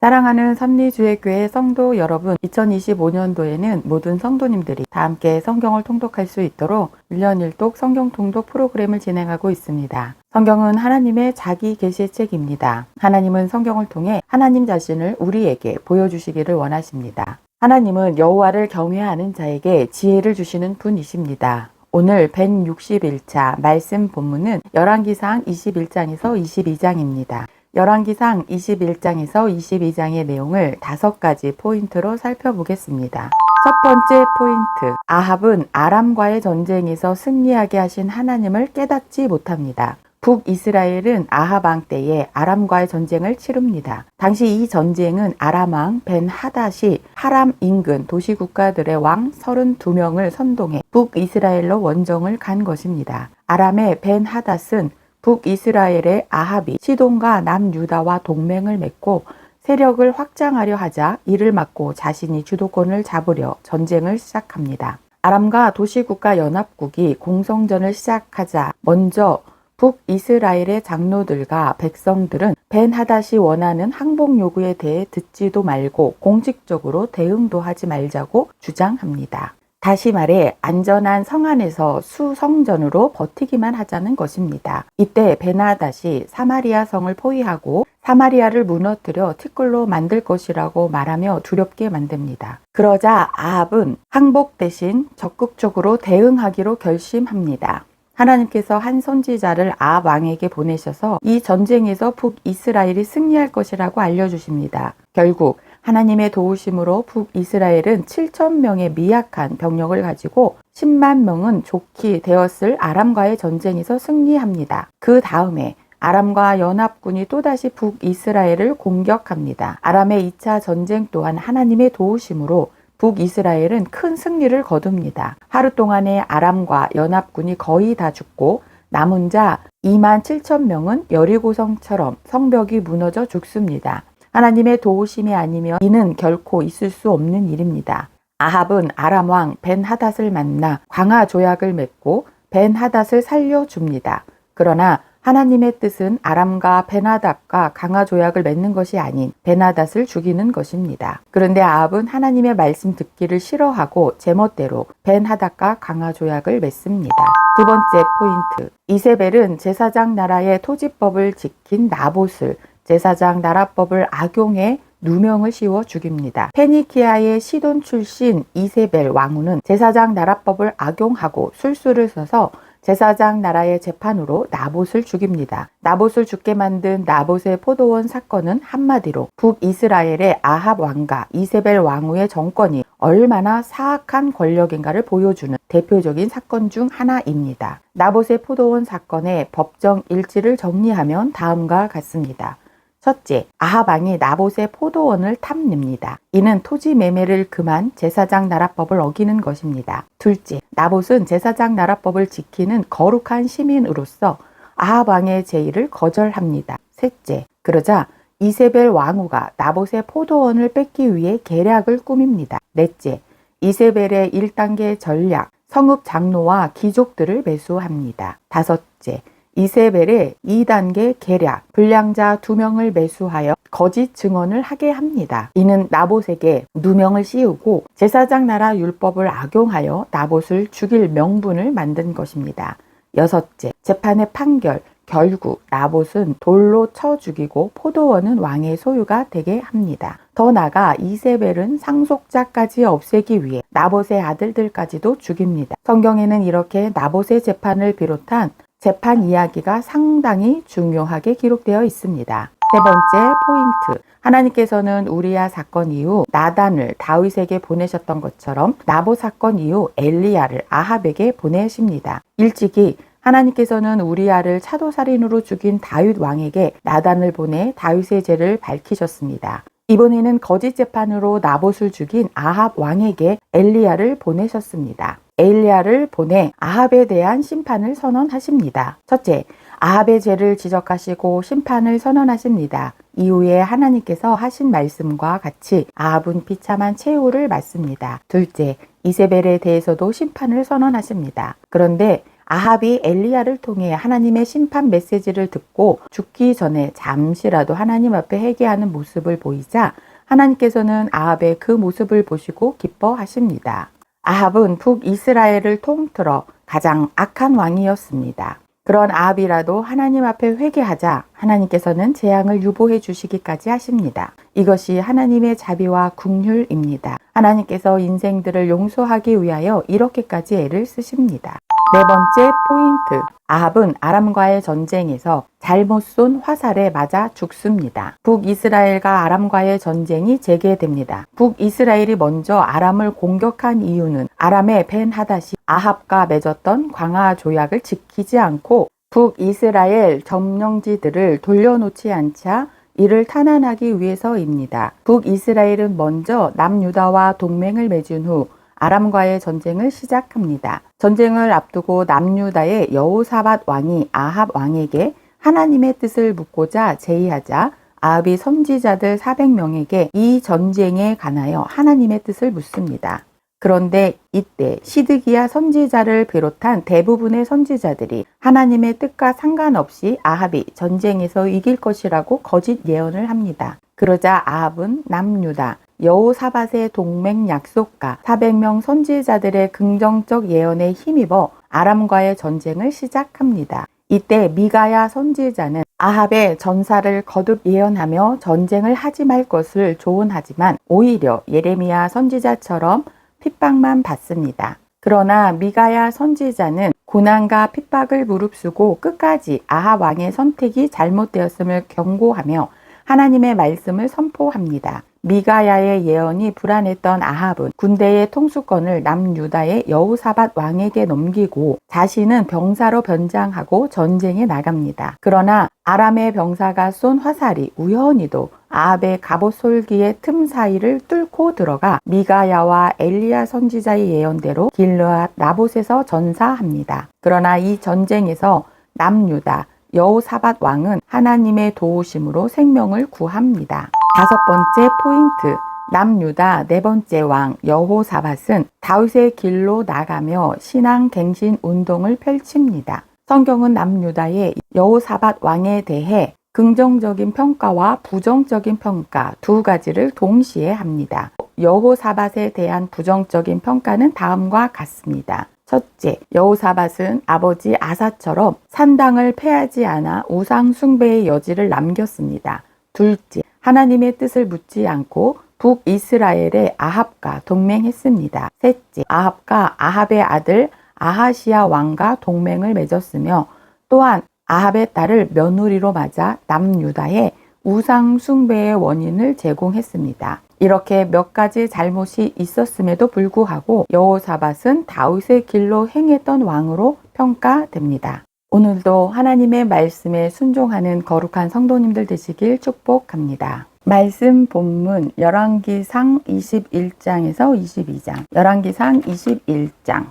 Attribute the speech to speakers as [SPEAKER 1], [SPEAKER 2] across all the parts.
[SPEAKER 1] 사랑하는 섭리주의교회 성도 여러분, 2025년도에는 모든 성도님들이 다 함께 성경을 통독할 수 있도록 1년 1독 성경 통독 프로그램을 진행하고 있습니다. 성경은 하나님의 자기 계시의 책입니다. 하나님은 성경을 통해 하나님 자신을 우리에게 보여주시기를 원하십니다. 하나님은 여호와를 경외하는 자에게 지혜를 주시는 분이십니다. 오늘 161차 말씀 본문은 열왕기상 21장에서 22장입니다. 열왕기상 21장에서 22장의 내용을 5가지 포인트로 살펴보겠습니다. 첫 번째 포인트, 아합은 아람과의 전쟁에서 승리하게 하신 하나님을 깨닫지 못합니다. 북이스라엘은 아합 왕 때에 아람과의 전쟁을 치릅니다. 당시 이 전쟁은 아람 왕 벤하닷이 하람 인근 도시 국가들의 왕 32명을 선동해 북이스라엘로 원정을 간 것입니다. 아람의 벤하닷은 북이스라엘의 아합이 시돈과 남유다와 동맹을 맺고 세력을 확장하려 하자 이를 막고 자신이 주도권을 잡으려 전쟁을 시작합니다. 아람과 도시국가 연합국이 공성전을 시작하자 먼저 북이스라엘의 장로들과 백성들은 벤하닷이 원하는 항복 요구에 대해 듣지도 말고 공식적으로 대응도 하지 말자고 주장합니다. 다시 말해 안전한 성 안에서 수성전으로 버티기만 하자는 것입니다. 이때 벤하닷이 사마리아 성을 포위하고 사마리아를 무너뜨려 티끌로 만들 것이라고 말하며 두렵게 만듭니다. 그러자 아합은 항복 대신 적극적으로 대응하기로 결심합니다. 하나님께서 한 선지자를 아합 왕에게 보내셔서 이 전쟁에서 북이스라엘이 승리할 것이라고 알려주십니다. 결국 하나님의 도우심으로 북이스라엘은 7,000명의 미약한 병력을 가지고 10만 명은 좋게 되었을 아람과의 전쟁에서 승리합니다. 그 다음에 아람과 연합군이 또다시 북이스라엘을 공격합니다. 아람의 2차 전쟁 또한 하나님의 도우심으로 북이스라엘은 큰 승리를 거둡니다. 하루 동안에 아람과 연합군이 거의 다 죽고 남은 자 27,000명은 여리고성처럼 성벽이 무너져 죽습니다. 하나님의 도우심이 아니면 이는 결코 있을 수 없는 일입니다. 아합은 아람 왕 벤하닷을 만나 광화 조약을 맺고 벤하닷을 살려줍니다. 그러나 하나님의 뜻은 아람과 벤하닷과 강화 조약을 맺는 것이 아닌 벤하닷을 죽이는 것입니다. 그런데 아합은 하나님의 말씀 듣기를 싫어하고 제멋대로 벤하닷과 강화 조약을 맺습니다. 두 번째 포인트, 이세벨은 제사장 나라의 토지법을 지킨 나봇을 제사장 나라법을 악용해 누명을 씌워 죽입니다. 페니키아의 시돈 출신 이세벨 왕후는 제사장 나라법을 악용하고 술수를 써서 제사장 나라의 재판으로 나봇을 죽입니다. 나봇을 죽게 만든 나봇의 포도원 사건은 한마디로 북이스라엘의 아합 왕과 이세벨 왕후의 정권이 얼마나 사악한 권력인가를 보여주는 대표적인 사건 중 하나입니다. 나봇의 포도원 사건의 법정 일지를 정리하면 다음과 같습니다. 첫째, 아합 왕이 나봇의 포도원을 탐냅니다. 이는 토지 매매를 금한 제사장 나라법을 어기는 것입니다. 둘째, 나봇은 제사장 나라법을 지키는 거룩한 시민으로서 아합 왕의 제의를 거절합니다. 셋째, 그러자 이세벨 왕후가 나봇의 포도원을 뺏기 위해 계략을 꾸밉니다. 넷째, 이세벨의 1단계 전략, 성읍 장로와 귀족들을 매수합니다. 다섯째, 이세벨의 2단계 계략, 불량자 2명을 매수하여 거짓 증언을 하게 합니다. 이는 나봇에게 누명을 씌우고 제사장 나라 율법을 악용하여 나봇을 죽일 명분을 만든 것입니다. 여섯째, 재판의 판결, 결국 나봇은 돌로 쳐 죽이고 포도원은 왕의 소유가 되게 합니다. 더 나아가 이세벨은 상속자까지 없애기 위해 나봇의 아들들까지도 죽입니다. 성경에는 이렇게 나봇의 재판을 비롯한 재판 이야기가 상당히 중요하게 기록되어 있습니다. 세 번째 포인트, 하나님께서는 우리야 사건 이후 나단을 다윗에게 보내셨던 것처럼 나봇 사건 이후 엘리야를 아합에게 보내십니다. 일찍이 하나님께서는 우리야를 차도살인으로 죽인 다윗 왕에게 나단을 보내 다윗의 죄를 밝히셨습니다. 이번에는 거짓 재판으로 나봇을 죽인 아합 왕에게 엘리야를 보내셨습니다. 엘리야를 보내 아합에 대한 심판을 선언하십니다. 첫째, 아합의 죄를 지적하시고 심판을 선언하십니다. 이후에 하나님께서 하신 말씀과 같이 아합은 비참한 최후를 맞습니다. 둘째, 이세벨에 대해서도 심판을 선언하십니다. 그런데 아합이 엘리야를 통해 하나님의 심판 메시지를 듣고 죽기 전에 잠시라도 하나님 앞에 회개하는 모습을 보이자 하나님께서는 아합의 그 모습을 보시고 기뻐하십니다. 아합은 북이스라엘을 통틀어 가장 악한 왕이었습니다. 그런 아합이라도 하나님 앞에 회개하자 하나님께서는 재앙을 유보해 주시기까지 하십니다. 이것이 하나님의 자비와 긍휼입니다. 하나님께서 인생들을 용서하기 위하여 이렇게까지 애를 쓰십니다. 네 번째 포인트. 아합은 아람과의 전쟁에서 잘못 쏜 화살에 맞아 죽습니다. 북이스라엘과 아람과의 전쟁이 재개됩니다. 북이스라엘이 먼저 아람을 공격한 이유는 아람의 벤하닷이 아합과 맺었던 광화 조약을 지키지 않고 북이스라엘 점령지들을 돌려놓지 않자 이를 탄환하기 위해서입니다. 북이스라엘은 먼저 남유다와 동맹을 맺은 후 아람과의 전쟁을 시작합니다. 전쟁을 앞두고 남유다의 여호사밧 왕이 아합 왕에게 하나님의 뜻을 묻고자 제의하자 아합이 선지자들 400명에게 이 전쟁에 관하여 하나님의 뜻을 묻습니다. 그런데 이때 시드기야 선지자를 비롯한 대부분의 선지자들이 하나님의 뜻과 상관없이 아합이 전쟁에서 이길 것이라고 거짓 예언을 합니다. 그러자 아합은 남유다 여호사밧의 동맹 약속가 400명 선지자들의 긍정적 예언에 힘입어 아람과의 전쟁을 시작합니다. 이때 미가야 선지자는 아합의 전사를 거듭 예언하며 전쟁을 하지 말 것을 조언하지만 오히려 예레미야 선지자처럼 핍박만 받습니다. 그러나 미가야 선지자는 고난과 핍박을 무릅쓰고 끝까지 아합 왕의 선택이 잘못되었음을 경고하며 하나님의 말씀을 선포합니다. 미가야의 예언이 불안했던 아합은 군대의 통수권을 남유다의 여호사밧 왕에게 넘기고 자신은 병사로 변장하고 전쟁에 나갑니다. 그러나 아람의 병사가 쏜 화살이 우연히도 아합의 갑옷 솔기의 틈 사이를 뚫고 들어가 미가야와 엘리야 선지자의 예언대로 길르앗 나봇에서 전사합니다. 그러나 이 전쟁에서 남유다 여호사밧 왕은 하나님의 도우심으로 생명을 구합니다. 다섯 번째 포인트. 남유다 네 번째 왕 여호사밧은 다윗의 길로 나가며 신앙 갱신 운동을 펼칩니다. 성경은 남유다의 여호사밧 왕에 대해 긍정적인 평가와 부정적인 평가 두 가지를 동시에 합니다. 여호사밧에 대한 부정적인 평가는 다음과 같습니다. 첫째, 여호사밧은 아버지 아사처럼 산당을 폐하지 않아 우상 숭배의 여지를 남겼습니다. 둘째, 하나님의 뜻을 묻지 않고 북이스라엘의 아합과 동맹했습니다. 셋째, 아합과 아합의 아들 아하시야 왕과 동맹을 맺었으며 또한 아합의 딸을 며느리로 맞아 남유다의 우상 숭배의 원인을 제공했습니다. 이렇게 몇 가지 잘못이 있었음에도 불구하고 여호사밧은 다윗의 길로 행했던 왕으로 평가됩니다. 오늘도 하나님의 말씀에 순종하는 거룩한 성도님들 되시길 축복합니다. 말씀 본문 열왕기상 21장에서 22장. 열왕기상 21장.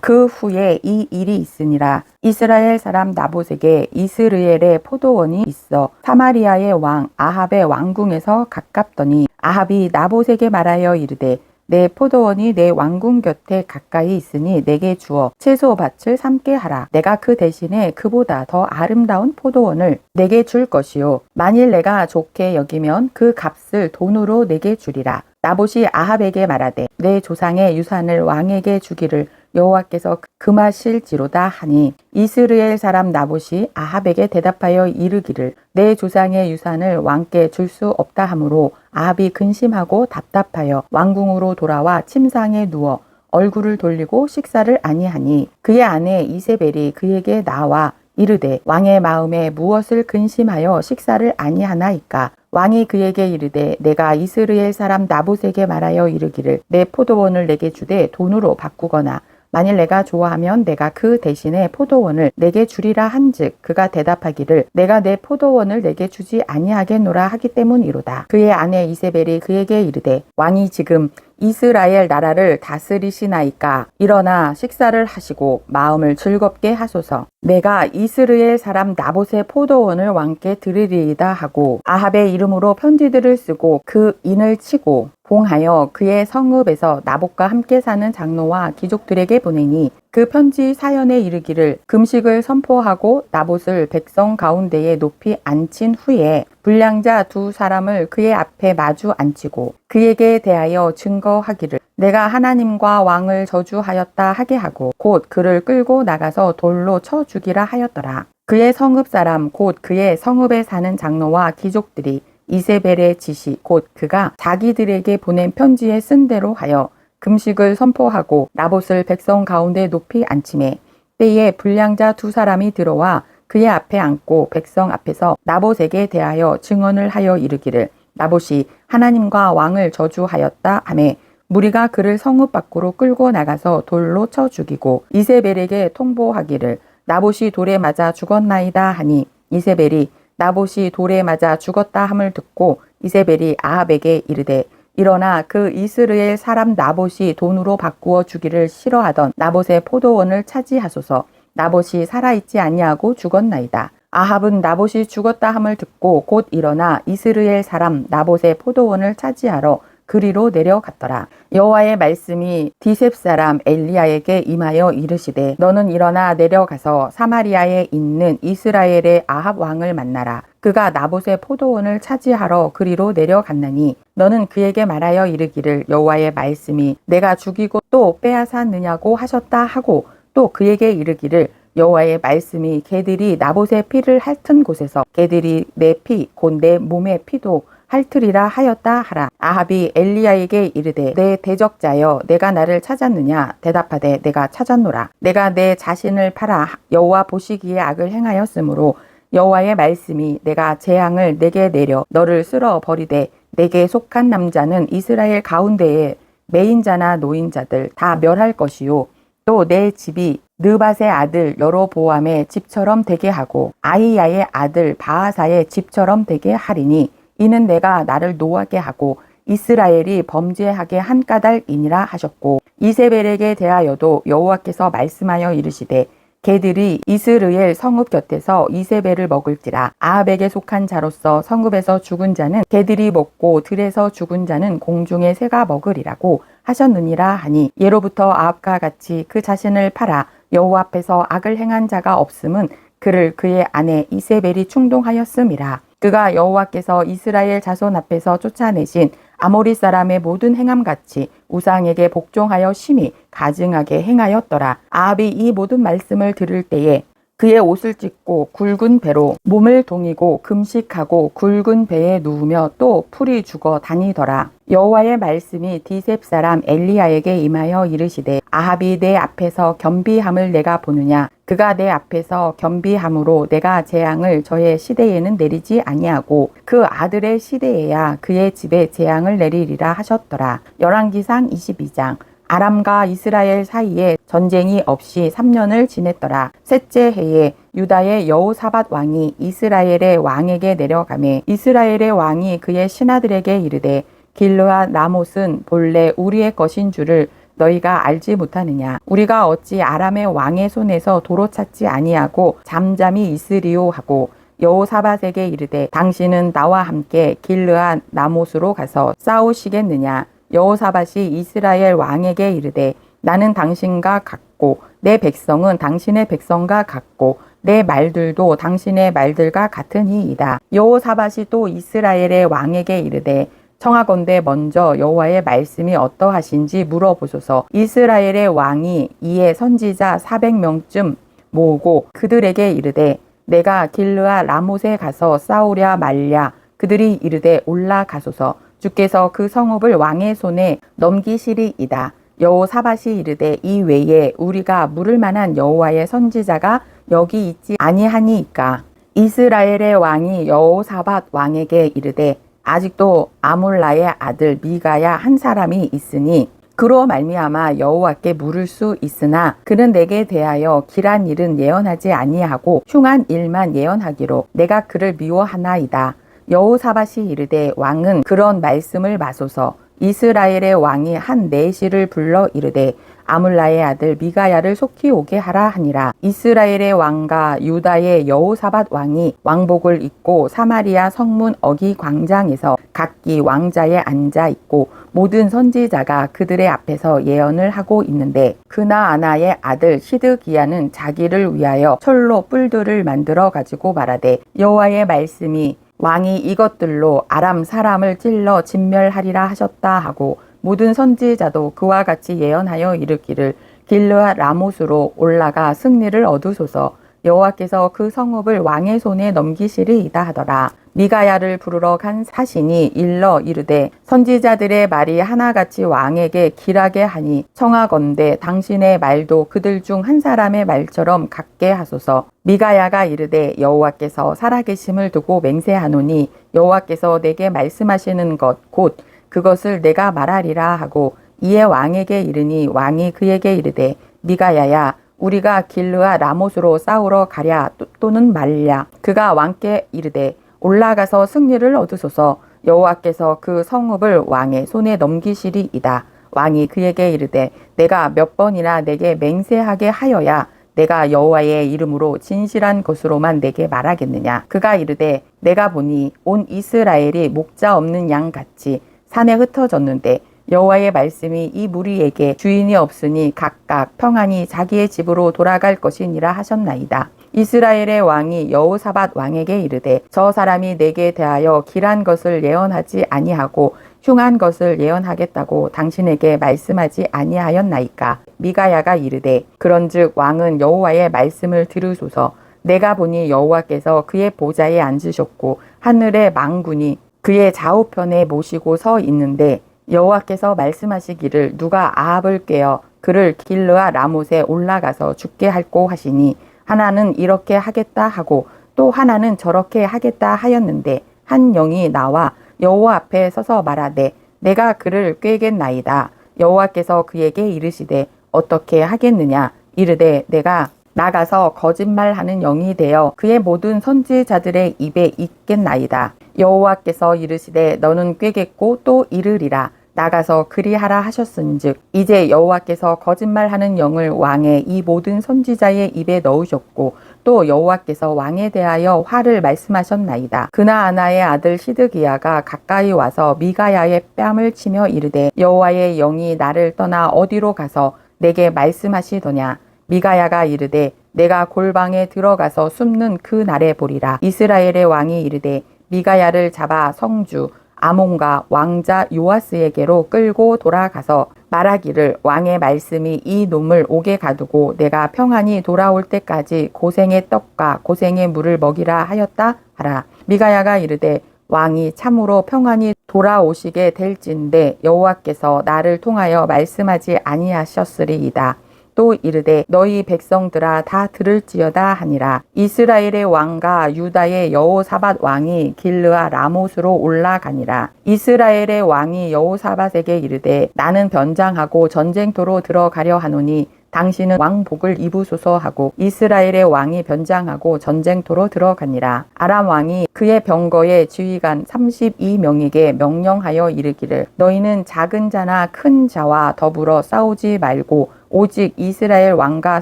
[SPEAKER 1] 그 후에 이 일이 있으니라. 이스라엘 사람 나봇에게 이스르엘의 포도원이 있어 사마리아의 왕 아합의 왕궁에서 가깝더니 아합이 나봇에게 말하여 이르되 내 포도원이 내 왕궁 곁에 가까이 있으니 내게 주어 채소밭을 삼게 하라. 내가 그 대신에 그보다 더 아름다운 포도원을 내게 줄 것이요. 만일 내가 좋게 여기면 그 값을 돈으로 내게 주리라. 나봇이 아합에게 말하되 내 조상의 유산을 왕에게 주기를 여호와께서 금하실지로다 하니 이스라엘 사람 나봇이 아합에게 대답하여 이르기를 내 조상의 유산을 왕께 줄 수 없다 하므로 아합이 근심하고 답답하여 왕궁으로 돌아와 침상에 누워 얼굴을 돌리고 식사를 아니하니 그의 아내 이세벨이 그에게 나와 이르되 왕의 마음에 무엇을 근심하여 식사를 아니하나이까. 왕이 그에게 이르되 내가 이스라엘 사람 나봇에게 말하여 이르기를 내 포도원을 내게 주되 돈으로 바꾸거나 만일 내가 좋아하면 내가 그 대신에 포도원을 내게 주리라 한즉 그가 대답하기를 내가 내 포도원을 내게 주지 아니하겠노라 하기 때문이로다. 그의 아내 이세벨이 그에게 이르되 왕이 지금 이스라엘 나라를 다스리시나이까. 일어나 식사를 하시고 마음을 즐겁게 하소서. 내가 이스라엘 사람 나봇의 포도원을 왕께 드리리이다 하고 아합의 이름으로 편지들을 쓰고 그 인을 치고 봉하여 그의 성읍에서 나봇과 함께 사는 장로와 귀족들에게 보내니 그 편지 사연에 이르기를 금식을 선포하고 나봇을 백성 가운데에 높이 앉힌 후에 불량자 두 사람을 그의 앞에 마주 앉히고 그에게 대하여 증거하기를 내가 하나님과 왕을 저주하였다 하게 하고 곧 그를 끌고 나가서 돌로 쳐 죽이라 하였더라. 그의 성읍 사람 곧 그의 성읍에 사는 장로와 귀족들이 이세벨의 지시 곧 그가 자기들에게 보낸 편지에 쓴 대로 하여 금식을 선포하고 나봇을 백성 가운데 높이 앉히매 때에 불량자 두 사람이 들어와 그의 앞에 앉고 백성 앞에서 나봇에게 대하여 증언을 하여 이르기를 나봇이 하나님과 왕을 저주하였다 하매 무리가 그를 성읍 밖으로 끌고 나가서 돌로 쳐 죽이고 이세벨에게 통보하기를 나봇이 돌에 맞아 죽었나이다 하니 이세벨이 나봇이 돌에 맞아 죽었다 함을 듣고 이세벨이 아합에게 이르되 일어나 그 이스라엘 사람 나봇이 돈으로 바꾸어 주기를 싫어하던 나봇의 포도원을 차지하소서. 나봇이 살아있지 아니하고 죽었나이다. 아합은 나봇이 죽었다 함을 듣고 곧 일어나 이스라엘 사람 나봇의 포도원을 차지하러 그리로 내려갔더라. 여호와의 말씀이 디셉 사람 엘리야에게 임하여 이르시되 너는 일어나 내려가서 사마리아에 있는 이스라엘의 아합 왕을 만나라. 그가 나봇의 포도원을 차지하러 그리로 내려갔나니 너는 그에게 말하여 이르기를 여호와의 말씀이 내가 죽이고 또 빼앗았느냐고 하셨다 하고 또 그에게 이르기를 여호와의 말씀이 개들이 나봇의 피를 핥은 곳에서 개들이 내 피 곧 내 몸의 피도 핥으리라 하였다 하라. 아합이 엘리야에게 이르되 내 대적자여 내가 나를 찾았느냐 대답하되 내가 찾았노라. 내가 내 자신을 팔아 여호와 보시기에 악을 행하였으므로 여호와의 말씀이 내가 재앙을 내게 내려 너를 쓸어 버리되 내게 속한 남자는 이스라엘 가운데에 매인자나 노인자들 다 멸할 것이요 또 내 집이 느밧의 아들 여로보암의 집처럼 되게 하고 아히야의 아들 바하사의 집처럼 되게 하리니 이는 내가 나를 노하게 하고 이스라엘이 범죄하게 한 까닭이니라 하셨고 이세벨에게 대하여도 여호와께서 말씀하여 이르시되 개들이 이스라엘 성읍 곁에서 이세벨을 먹을지라. 아합에게 속한 자로서 성읍에서 죽은 자는 개들이 먹고 들에서 죽은 자는 공중의 새가 먹으리라고 하셨느니라 하니 예로부터 아합과 같이 그 자신을 팔아 여호와 앞에서 악을 행한 자가 없음은 그를 그의 아내 이세벨이 충동하였음이라. 그가 여호와께서 이스라엘 자손 앞에서 쫓아내신 아모리 사람의 모든 행함같이 우상에게 복종하여 심히 가증하게 행하였더라. 아합이 이 모든 말씀을 들을 때에 그의 옷을 찢고 굵은 배로 몸을 동이고 금식하고 굵은 배에 누우며 또 풀이 죽어 다니더라. 여호와의 말씀이 디셉 사람 엘리야에게 임하여 이르시되 아합이 내 앞에서 겸비함을 내가 보느냐. 그가 내 앞에서 겸비함으로 내가 재앙을 저의 시대에는 내리지 아니하고 그 아들의 시대에야 그의 집에 재앙을 내리리라 하셨더라. 열왕기상 22장. 아람과 이스라엘 사이에 전쟁이 없이 3년을 지냈더라. 셋째 해에 유다의 여호사밧 왕이 이스라엘의 왕에게 내려가매 이스라엘의 왕이 그의 신하들에게 이르되 길르앗 라못은 본래 우리의 것인 줄을 너희가 알지 못하느냐. 우리가 어찌 아람의 왕의 손에서 도로 찾지 아니하고 잠잠히 있으리요 하고 여호사밧에게 이르되 당신은 나와 함께 길르앗 라못으로 가서 싸우시겠느냐. 여호사밧이 이스라엘 왕에게 이르되 나는 당신과 같고 내 백성은 당신의 백성과 같고 내 말들도 당신의 말들과 같으니이다. 여호사밧이 또 이스라엘의 왕에게 이르되 청하건대 먼저 여호와의 말씀이 어떠하신지 물어보소서. 이스라엘의 왕이 이에 선지자 400명쯤 모으고 그들에게 이르되 내가 길르앗 라못에 가서 싸우랴 말랴. 그들이 이르되 올라가소서. 주께서 그 성읍을 왕의 손에 넘기시리이다. 여호사밧이 이르되 이 외에 우리가 물을 만한 여호와의 선지자가 여기 있지 아니하니이까. 이스라엘의 왕이 여호사밧 왕에게 이르되 아직도 아몰라의 아들 미가야 한 사람이 있으니 그로 말미암아 여호와께 물을 수 있으나 그는 내게 대하여 길한 일은 예언하지 아니하고 흉한 일만 예언하기로 내가 그를 미워하나이다. 여호사밧이 이르되 왕은 그런 말씀을 마소서. 이스라엘의 왕이 한 내시를 불러 이르되 아물라의 아들 미가야를 속히 오게 하라 하니라. 이스라엘의 왕과 유다의 여호사밧 왕이 왕복을 입고 사마리아 성문 어기 광장에서 각기 왕자에 앉아 있고 모든 선지자가 그들의 앞에서 예언을 하고 있는데 그나아나의 아들 시드기야는 자기를 위하여 철로 뿔들을 만들어 가지고 말하되 여호와의 말씀이 왕이 이것들로 아람 사람을 찔러 진멸하리라 하셨다 하고 모든 선지자도 그와 같이 예언하여 이르기를 길르앗 라못으로 올라가 승리를 얻으소서. 여호와께서 그 성읍을 왕의 손에 넘기시리이다 하더라. 미가야를 부르러 간 사신이 일러 이르되 선지자들의 말이 하나같이 왕에게 길하게 하니 청하건대 당신의 말도 그들 중 한 사람의 말처럼 같게 하소서. 미가야가 이르되 여호와께서 살아계심을 두고 맹세하노니 여호와께서 내게 말씀하시는 것 곧 그것을 내가 말하리라 하고 이에 왕에게 이르니 왕이 그에게 이르되 미가야야 우리가 길르앗 라못으로 싸우러 가랴 또는 말랴. 그가 왕께 이르되 올라가서 승리를 얻으소서. 여호와께서 그 성읍을 왕의 손에 넘기시리이다. 왕이 그에게 이르되 내가 몇 번이나 내게 맹세하게 하여야 내가 여호와의 이름으로 진실한 것으로만 내게 말하겠느냐. 그가 이르되 내가 보니 온 이스라엘이 목자 없는 양 같이 산에 흩어졌는데 여호와의 말씀이 이 무리에게 주인이 없으니 각각 평안히 자기의 집으로 돌아갈 것이니라 하셨나이다. 이스라엘의 왕이 여호사밧 왕에게 이르되 저 사람이 내게 대하여 길한 것을 예언하지 아니하고 흉한 것을 예언하겠다고 당신에게 말씀하지 아니하였나이까. 미가야가 이르되 그런즉 왕은 여호와의 말씀을 들으소서. 내가 보니 여호와께서 그의 보좌에 앉으셨고 하늘의 망군이 그의 좌우편에 모시고 서 있는데 여호와께서 말씀하시기를 누가 아합을 꾀어 그를 길르앗 라못에 올라가서 죽게 할꼬 하시니 하나는 이렇게 하겠다 하고 또 하나는 저렇게 하겠다 하였는데 한 영이 나와 여호와 앞에 서서 말하되 내가 그를 꾀겠나이다. 여호와께서 그에게 이르시되 어떻게 하겠느냐. 이르되 내가 나가서 거짓말하는 영이 되어 그의 모든 선지자들의 입에 있겠나이다. 여호와께서 이르시되 너는 꾀겠고 또 이르리라. 나가서 그리하라 하셨은즉 이제 여호와께서 거짓말하는 영을 왕의 이 모든 선지자의 입에 넣으셨고 또 여호와께서 왕에 대하여 화를 말씀하셨나이다. 그나아나의 아들 시드기야가 가까이 와서 미가야의 뺨을 치며 이르되 여호와의 영이 나를 떠나 어디로 가서 내게 말씀하시더냐. 미가야가 이르되 내가 골방에 들어가서 숨는 그 날에 보리라. 이스라엘의 왕이 이르되 미가야를 잡아 성주 아몬과 왕자 요아스에게로 끌고 돌아가서 말하기를 왕의 말씀이 이 놈을 옥에 가두고 내가 평안히 돌아올 때까지 고생의 떡과 고생의 물을 먹이라 하였다 하라. 미가야가 이르되 왕이 참으로 평안히 돌아오시게 될진데 여호와께서 나를 통하여 말씀하지 아니하셨으리이다. 또 이르되 너희 백성들아 다 들을지어다 하니라. 이스라엘의 왕과 유다의 여호사밧 왕이 길르앗 라못으로 올라가니라. 이스라엘의 왕이 여호사밧에게 이르되 나는 변장하고 전쟁터로 들어가려 하노니 당신은 왕복을 입으소서 하고 이스라엘의 왕이 변장하고 전쟁터로 들어가니라. 아람 왕이 그의 병거의 지휘관 32명에게 명령하여 이르기를 너희는 작은 자나 큰 자와 더불어 싸우지 말고 오직 이스라엘 왕과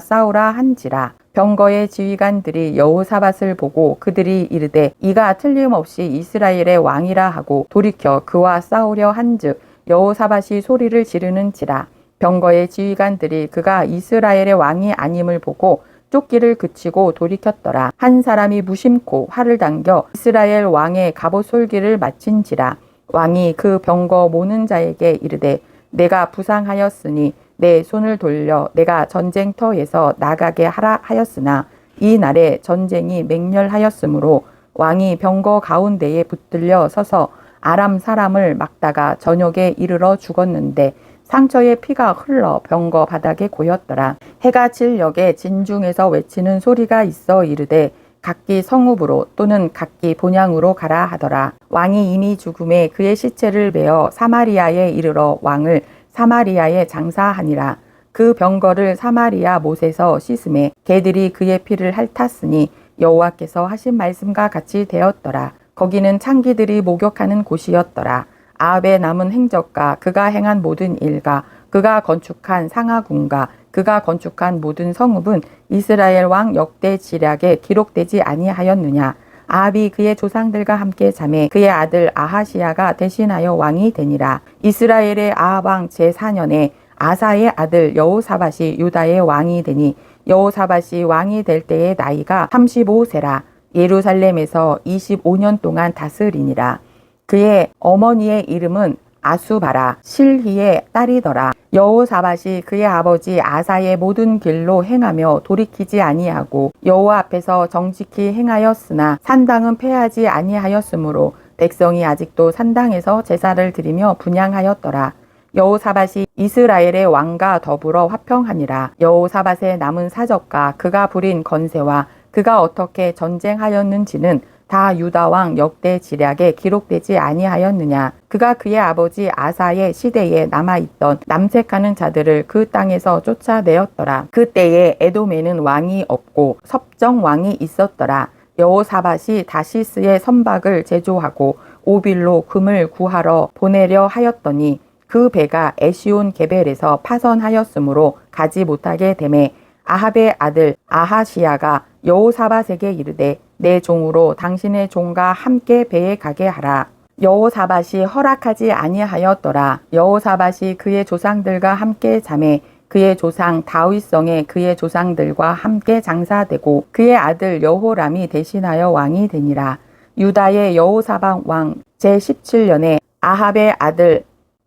[SPEAKER 1] 싸우라 한지라. 병거의 지휘관들이 여호사밧을 보고 그들이 이르되 이가 틀림없이 이스라엘의 왕이라 하고 돌이켜 그와 싸우려 한즉 여호사밧이 소리를 지르는지라. 병거의 지휘관들이 그가 이스라엘의 왕이 아님을 보고 쫓기를 그치고 돌이켰더라. 한 사람이 무심코 활을 당겨 이스라엘 왕의 갑옷 솔기를 맞힌지라. 왕이 그 병거 모는 자에게 이르되 내가 부상하였으니 내 손을 돌려 내가 전쟁터에서 나가게 하라 하였으나 이 날에 전쟁이 맹렬하였으므로 왕이 병거 가운데에 붙들려 서서 아람 사람을 막다가 저녁에 이르러 죽었는데 상처의 피가 흘러 병거 바닥에 고였더라. 해가 질 역에 진중에서 외치는 소리가 있어 이르되 각기 성읍으로 또는 각기 본향으로 가라 하더라. 왕이 이미 죽음에 그의 시체를 베어 사마리아에 이르러 왕을 사마리아에 장사하니라. 그 병거를 사마리아 못에서 씻음에 개들이 그의 피를 핥았으니 여호와께서 하신 말씀과 같이 되었더라. 거기는 창기들이 목욕하는 곳이었더라. 아합의 남은 행적과 그가 행한 모든 일과 그가 건축한 상하궁과 그가 건축한 모든 성읍은 이스라엘 왕 역대 지략에 기록되지 아니하였느냐. 아합이 그의 조상들과 함께 자매 그의 아들 아하시야가 대신하여 왕이 되니라. 이스라엘의 아합 왕 제4년에 아사의 아들 여호사밧이 유다의 왕이 되니 여호사밧이 왕이 될 때의 나이가 35세라. 예루살렘에서 25년 동안 다스리니라. 그의 어머니의 이름은 아수바라 실히의 딸이더라. 여호사밧이 그의 아버지 아사의 모든 길로 행하며 돌이키지 아니하고 여호와 앞에서 정직히 행하였으나 산당은 폐하지 아니하였으므로 백성이 아직도 산당에서 제사를 드리며 분향하였더라. 여호사밧이 이스라엘의 왕과 더불어 화평하니라. 여호사밧의 남은 사적과 그가 부린 건세와 그가 어떻게 전쟁하였는지는 다 유다 왕 역대 지략에 기록되지 아니하였느냐. 그가 그의 아버지 아사의 시대에 남아있던 남색하는 자들을 그 땅에서 쫓아내었더라. 그때에 에돔에는 왕이 없고 섭정 왕이 있었더라. 여호사밧이 다시스의 선박을 제조하고 오빌로 금을 구하러 보내려 하였더니 그 배가 에시온 게벨에서 파선하였으므로 가지 못하게 되매 아합의 아들 아하시야가 여호사밧에게 이르되 내 종으로 당신의 종과 함께 배에 가게 하라. 여호사밧이 허락하지 아니하였더라. 여호사밧이 그의 조상들과 함께 자매 그의 조상 다윗성에 그의 조상들과 함께 장사되고 그의 아들 여호람이 대신하여 왕이 되니라. 유다의 여호사밧 왕 제17년에 아합의 아들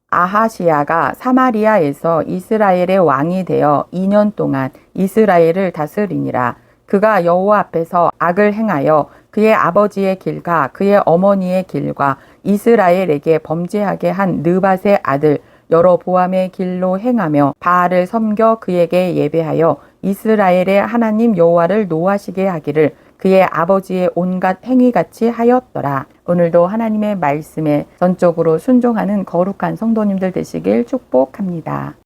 [SPEAKER 1] 아하시야가 사마리아에서 이스라엘의 왕이 되어 2년 동안 이스라엘을 다스리니라. 그가 여호와 앞에서 악을 행하여 그의 아버지의 길과 그의 어머니의 길과 이스라엘에게 범죄하게 한 느밧의 아들 여로보암의 길로 행하며 바알을 섬겨 그에게 예배하여 이스라엘의 하나님 여호와를 노하시게 하기를 그의 아버지의 온갖 행위같이 하였더라. 오늘도 하나님의 말씀에 전적으로 순종하는 거룩한 성도님들 되시길 축복합니다.